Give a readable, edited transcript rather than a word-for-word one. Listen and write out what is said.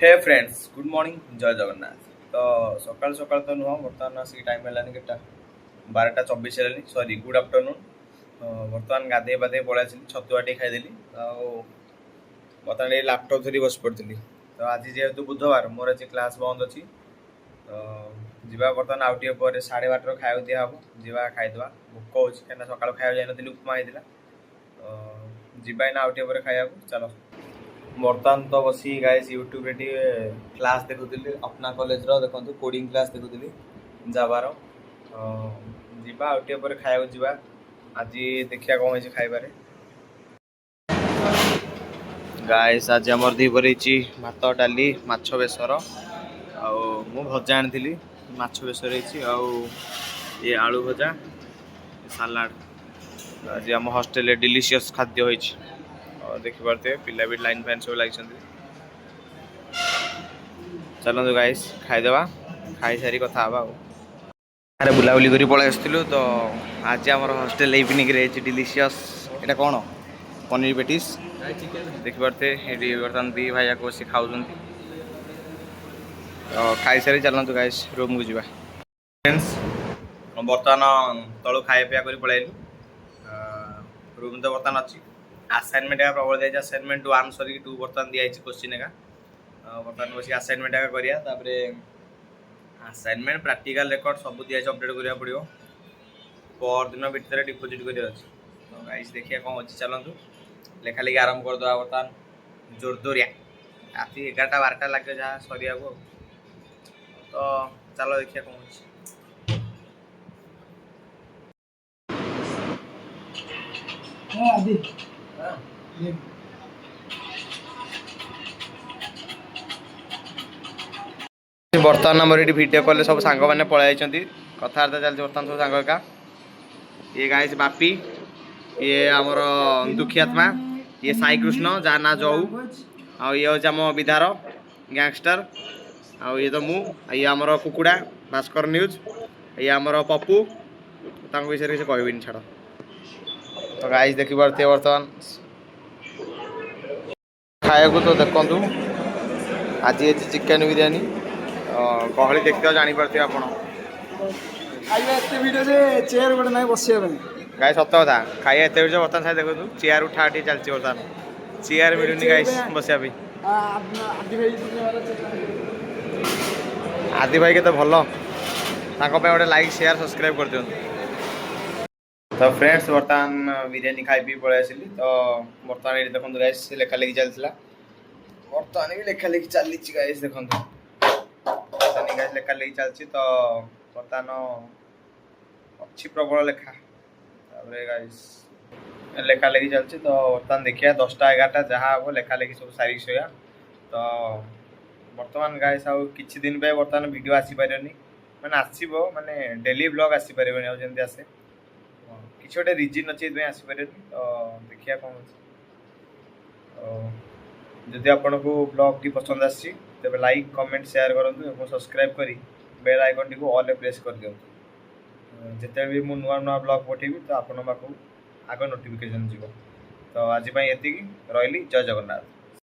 हे friends good morning जय जगन्नाथ। तो सकाल सकाल तो नुह बर्तमान आसिक टाइम है केटा 12:24 है सॉरी गुड आफ्टरनून। बर्तमान गाधे बाधे पलि छतुआ टे खाईदेली बर्तमान ये लैपटॉप धरी बस पड़ी। तो आज जेहेतु बुधवार मोर आज क्लास बंद अच्छी तो जीवा बर्तमान आउ टे पर 12:30 खाया दिहब जीवा खाईदे भोक हो सका खाया जानी उपमा होता तो जीवा आउ टे पर खाया चलो। बर्तमान तो बसी गाइस यूट्यूब रे क्लास देखुली अपना कॉलेज रो देखो कोडिंग क्लास देखुली जाबार जीवा आउ टे पर खाया जीवा आज देखिया कौन है खाइबारे। गाइस आज आमर दी पर भात डाली माछ बेसर मु भजा आनी माछ बेसर ये आलू भजा सालाड आज आम हॉस्टेल डिलीशियस खाद्य होइछि और देखी पारते पिला भी लाइन फैन सब लगी। चलते गाइस खाईदेवा खाई सारी कथा अरे बुलाबुली कर पलि आसलु तो आज आम हॉस्टेल इवनिंग रे डिलीशियस एटा कौन पनीर पेटिस देखी पारते ये बर्तमान दी भाई को बस खाऊ तो खाई सारी चलते गाइस रूम को जावा। फ्रेंड्स बर्तमान तलू खाया पिया कर पलि रूम तो बर्तमान अच्छी असाइनमेंट प्रबल दिया असाइनमेंट 1 सरी 2 बर्तमान दिखाई क्वेश्चन एका बर्तमान बस असाइनमेंट करिया तापरे असाइनमेंट प्रैक्टिकल रिकॉर्ड सब दिखाई अपडेट करिया पड़ियो पर दिन भितर डिपोजिट करिया अछि। तो गाइस देखिए कौन अच्छी चलतु लेखा लेखि आरंभ कर दवा बर्तमान जोरदोरिया राति 11-12 लगे जहाँ सरिया को तो चलो देखिए कौन अच्छी। बर्तमान आम ये भिडियो कॉल सब सांग मैंने पलि कथबार्ता चलती बर्तमान सब सांग एका ये गाइस बापी ये आमर दुखी आत्मा ये साई कृष्ण जहाँ ना जौ ये हूँ आम विधार गैंगस्टर ये तो मु ये आमर कुकुड़ा भास्कर न्यूज ये आमर पप्पू विषय किसी कहबी छाड़। तो गाइस देखी पारे बर्तमान खाया तो देखु आज ये चिकेन बिरयानी गहली देखते जापारे आप गाइस सत कथा खाइए एत भिड़ बर्तमान साथ देखो चेयर उठा उठी चलती बर्तमान चेयर मिलूनी गाइस बस आदि भाई के तो भल गोटे लाइक शेयर सब्सक्राइब कर दिखाँ। तो फ्रेंड्स बर्तमान बिरयानी खाई पी पलि आसली तो बर्तमान ये देखो गाइस लेखा लेखि चलता बर्तमान भी लेखा लेखि चली गाइस देखो गाइस लेखा लेखि चलती तो बर्तमान अच्छी प्रबल लेखा गाइस लेखा लेखि चलती तो बर्तमान देखिए 10टा 11टा जहाँ हम लेखा लेखि सब सारी सोया तो बर्तमान गाइस आउ किछि दिन पे बर्तमान वीडियो आसी पारेनी माने आसीबो माने डेली ब्लॉग आसी पारेबनी आ जेंति आसे किछि गोटे रीजन अच्छे आसी पारेनी तो देखिया कौन जदि आपन को ब्लॉग टी पसंद आसी तबे लाइक कमेंट शेयर करंतु और सब्सक्राइब करी बेल आइकन टी को ऑल प्रेस कर दियंतु जेते भी मु नुआ नुआ ब्लॉग पठेबी तो आपन माको आगे नोटिफिकेशन जीवो। तो आज एति रहिली जय जगन्नाथ।